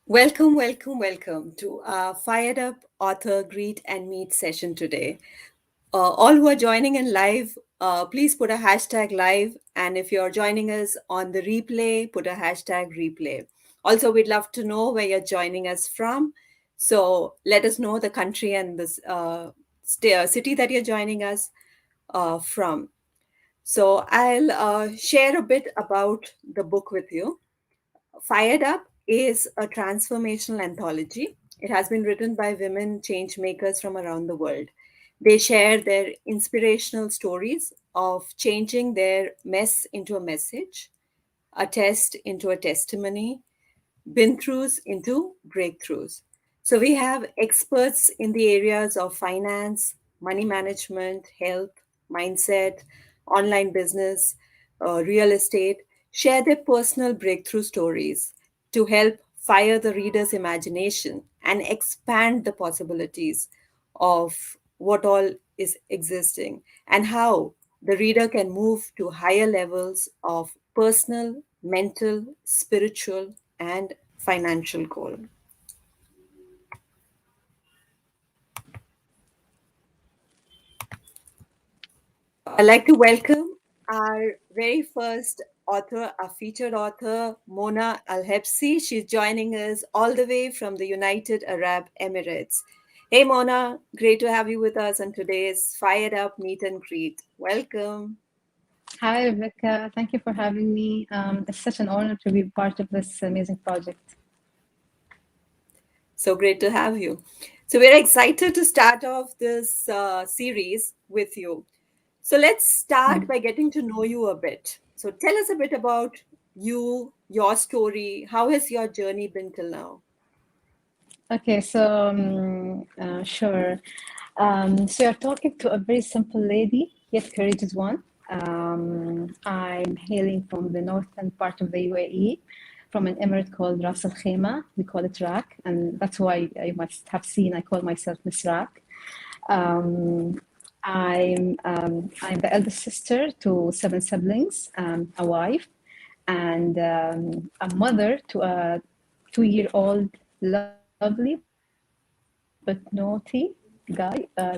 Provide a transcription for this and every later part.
Welcome, welcome, welcome to our Fired Up Author Greet and Meet session today. All who are joining in live, please put a hashtag live. And if you're joining us on the replay, put a hashtag replay. Also, we'd love to know where you're joining us from. So let us know the country and the city that you're joining us from. So I'll share a bit about the book with you. Fired Up is a transformational anthology. It has been written by women change makers from around the world. They share their inspirational stories of changing their mess into a message, a test into a testimony, been throughs into breakthroughs. So we have experts in the areas of finance, money management, health, mindset, online business, real estate, share their personal breakthrough stories to help fire the reader's imagination and expand the possibilities of what all is existing and how the reader can move to higher levels of personal, mental, spiritual, and financial goal. I'd like to welcome our very first author, our featured author, Mona AlHebsi. She's joining us all the way from the United Arab Emirates. Hey, Mona, great to have you with us on today's Fired Up Meet and Greet. Welcome. Hi, Rebecca. Thank you for having me. It's such an honor to be part of this amazing project. So great to have you. So, we're excited to start off this series with you. So let's start Mm. by getting to know you a bit. So tell us a bit about you, your story. How has your journey been till now? Okay, so sure. So you're talking to a very simple lady, yet courageous one. I'm hailing from the northern part of the UAE, from an emirate called Ras Al Khaimah. We call it Rak, and that's why you must have seen I call myself Miss Rak. Um, I'm the eldest sister to seven siblings, a wife, and a mother to a 2-year-old lovely but naughty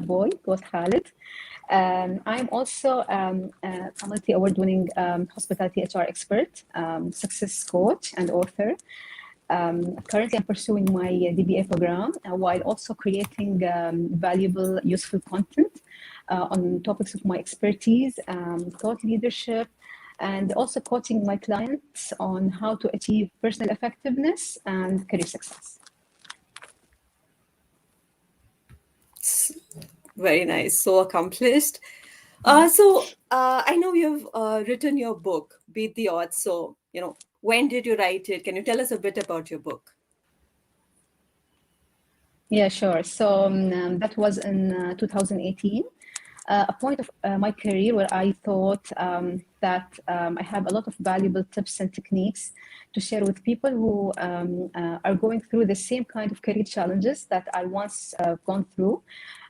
boy called Khalid. I'm also a multi-award-winning hospitality HR expert, success coach, and author. Currently, I'm pursuing my DBA program while also creating valuable, useful content on topics of my expertise, thought leadership, and also coaching my clients on how to achieve personal effectiveness and career success. S- Very nice. So accomplished. So I know you've written your book, Beat the Odds. So, when did you write it? Can you tell us a bit about your book? Yeah, sure. So that was in 2018, a point of my career where I thought that I have a lot of valuable tips and techniques to share with people who are going through the same kind of career challenges that I once gone through.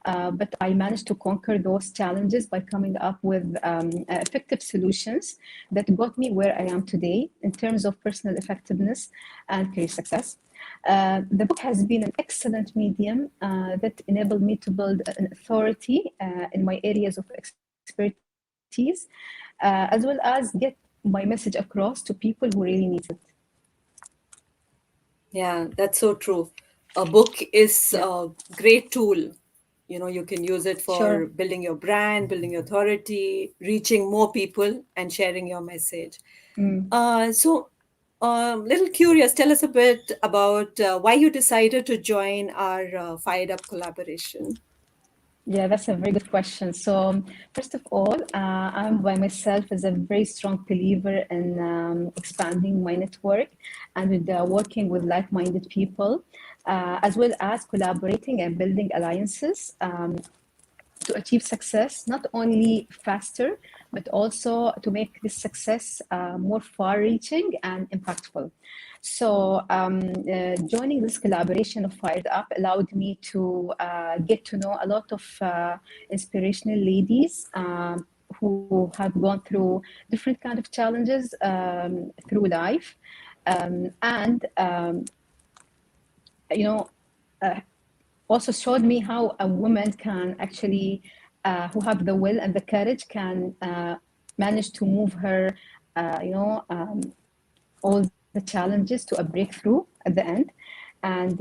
But I managed to conquer those challenges by coming up with effective solutions that got me where I am today in terms of personal effectiveness and career success. The book has been an excellent medium that enabled me to build an authority in my areas of expertise, as well as get my message across to people who really need it. Yeah, that's so true. A book is Yeah, a great tool. You can use it for sure. building your brand, building your authority, reaching more people, and sharing your message. Mm. Little curious, tell us a bit about why you decided to join our Fired Up collaboration. Yeah, that's a very good question. So, first of all, I'm by myself as a very strong believer in expanding my network and with working with like-minded people, as well as collaborating and building alliances. To achieve success not only faster, but also to make this success more far reaching and impactful. So, joining this collaboration of Fired Up allowed me to get to know a lot of inspirational ladies. Who have gone through different kind of challenges through life, and you know, uh, also showed me how a woman can actually, who have the will and the courage, can manage to move her, all the challenges to a breakthrough at the end. And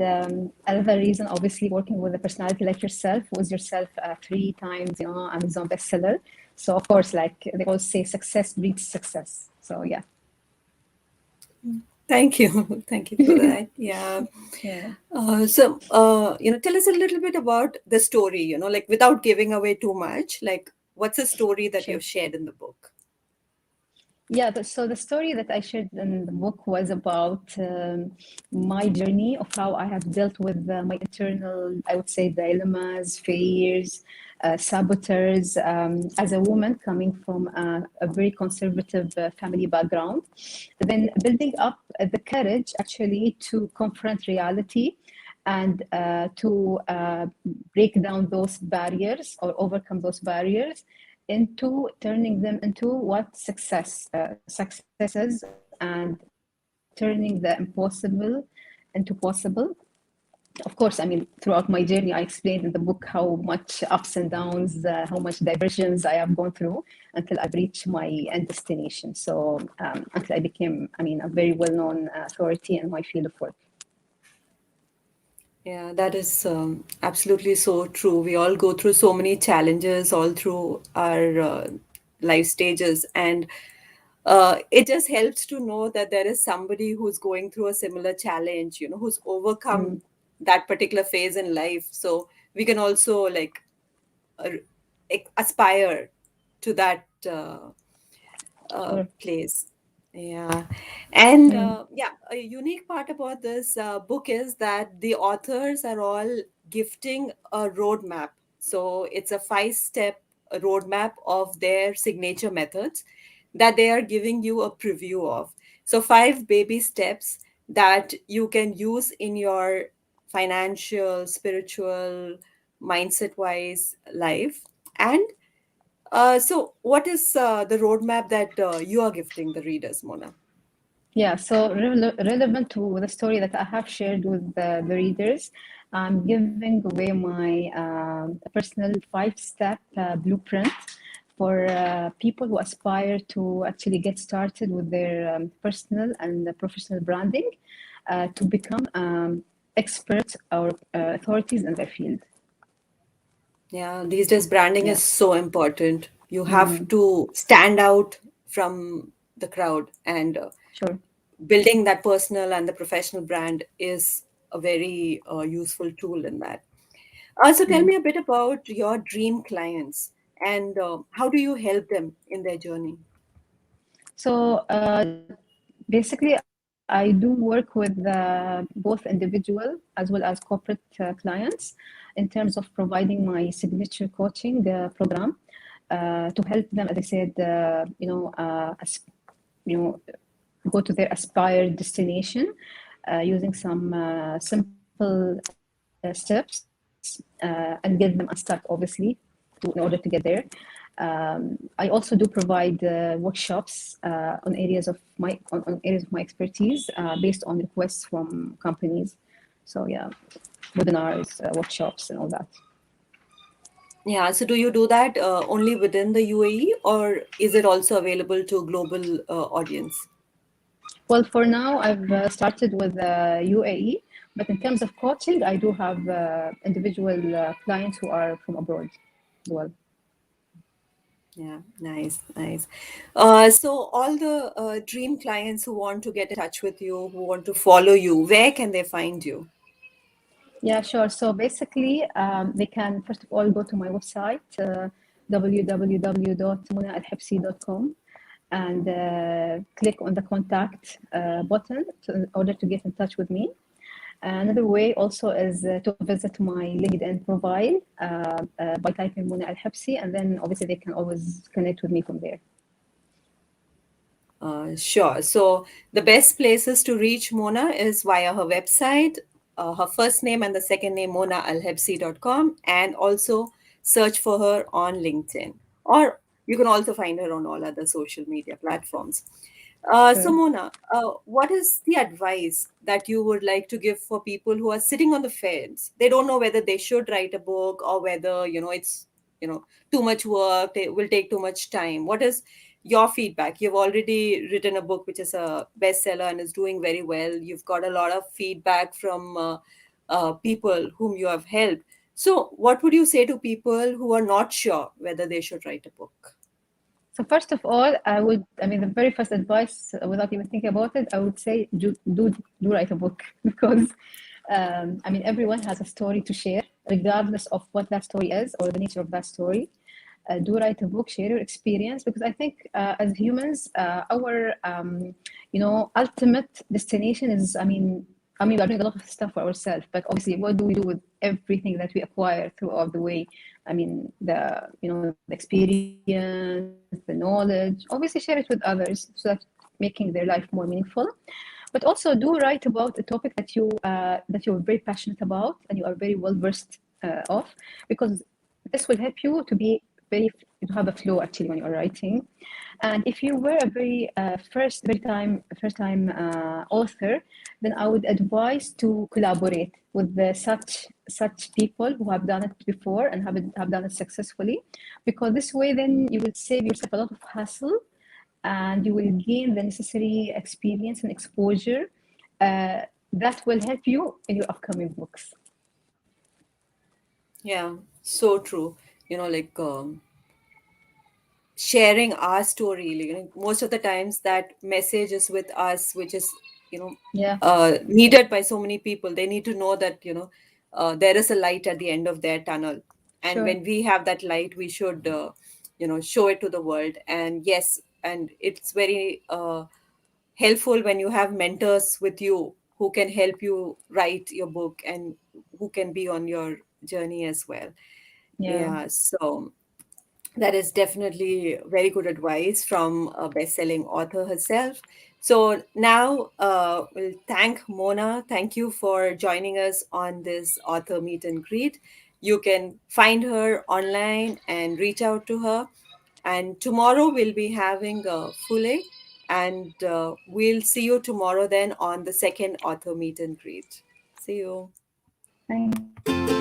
another reason, obviously, working with a personality like yourself, was yourself 3 times, Amazon bestseller. So of course, like they always say, success breeds success. So yeah, Thank you. Thank you for that. Yeah. yeah, Tell us a little bit about the story, like without giving away too much, like what's a story that sure. you've shared in the book? Yeah, so the story that I shared in the book was about my journey of how I have dealt with my internal, I would say, dilemmas, fears, saboteurs, as a woman coming from a very conservative family background. Then building up the courage actually to confront reality and to break down those barriers or overcome those barriers into turning them into what success is, and turning the impossible into possible. Of course, I mean, throughout my journey, I explained in the book how much ups and downs, how much diversions I have gone through until I've reached my end destination. So until I became, I mean, a very well-known authority in my field of work. Yeah, that is absolutely so true. We all go through so many challenges all through our life stages, and it just helps to know that there is somebody who's going through a similar challenge, who's overcome Mm, that particular phase in life. So we can also like uh, aspire to that sure. place. Yeah. And Mm, a unique part about this book is that the authors are all gifting a roadmap. So it's a 5 step roadmap of their signature methods that they are giving you a preview of. So, 5 baby steps that you can use in your financial, spiritual, mindset wise life. And what is the roadmap that you are gifting the readers, Mona? yeah, so relevant to the story that I have shared with the readers, I'm giving away my personal 5 step blueprint for people who aspire to actually get started with their personal and professional branding to become experts or authorities in their field. Yeah, these days branding Yeah, is so important. You have mm, to stand out from the crowd, and sure. building that personal and the professional brand is a very useful tool in that. So, tell Mm. me a bit about your dream clients and how do you help them in their journey? So basically, I do work with both individual as well as corporate clients in terms of providing my signature coaching program to help them, as I said, you know, go to their aspired destination using some simple steps and get them unstuck, obviously, in order to get there. I also do provide workshops on areas of my expertise based on requests from companies. So yeah, webinars, workshops, and all that. Yeah, so do you do that only within the UAE or is it also available to global audience? Well, for now, I've started with UAE, but in terms of coaching, I do have individual clients who are from abroad as well. Yeah, nice, nice. So all the dream clients who want to get in touch with you, who want to follow you, where can they find you? Yeah, sure. So basically, they can first of all go to my website, www.monaalhebsi.com, and click on the contact button in order to get in touch with me. Another way also is to visit my LinkedIn profile by typing Mona AlHebsi, and then obviously they can always connect with me from there. Sure. So the best places to reach Mona is via her website, her first name and the second name, monaalhebsi.com, and also search for her on LinkedIn. Or You can also find her on all other social media platforms. So, Sure. Mona, what is the advice that you would like to give for people who are sitting on the fence? They don't know whether they should write a book, or whether, it's, too much work, it will take too much time. What is your feedback? You've already written a book which is a bestseller and is doing very well. You've got a lot of feedback from people whom you have helped. So, what would you say to people who are not sure whether they should write a book? So first of all, I mean, the very first advice, without even thinking about it, I would say do write a book because, I mean, everyone has a story to share, regardless of what that story is or the nature of that story. Do write a book, share your experience, because I think as humans, our ultimate destination is, we are doing a lot of stuff for ourselves, but obviously, what do we do with everything that we acquire throughout the way? I mean, the experience, the knowledge. Obviously, share it with others so that making their life more meaningful. But also, do write about a topic that you're very passionate about and you are very well versed of, because this will help you to be very to have a flow actually when you are writing. And if you were a very first time author, then I would advise to collaborate with such people who have done it before and have done it successfully, because this way then you will save yourself a lot of hassle and you will gain the necessary experience and exposure uh, that will help you in your upcoming books. Yeah, so true. Like, sharing our story, most of the times that message is with us, which is, you know Yeah, needed by so many people. They need to know that, there is a light at the end of their tunnel, and sure. when we have that light, we should, show it to the world. And yes, and it's very helpful when you have mentors with you who can help you write your book, and who can be on your journey as well. Yeah. Yeah, so that is definitely very good advice from a best-selling author herself. So now, we'll thank Mona. Thank you for joining us on this author meet and greet. You can find her online and reach out to her. And tomorrow we'll be having a Fule, and we'll see you tomorrow then on the second author meet and greet. See you. Thank you.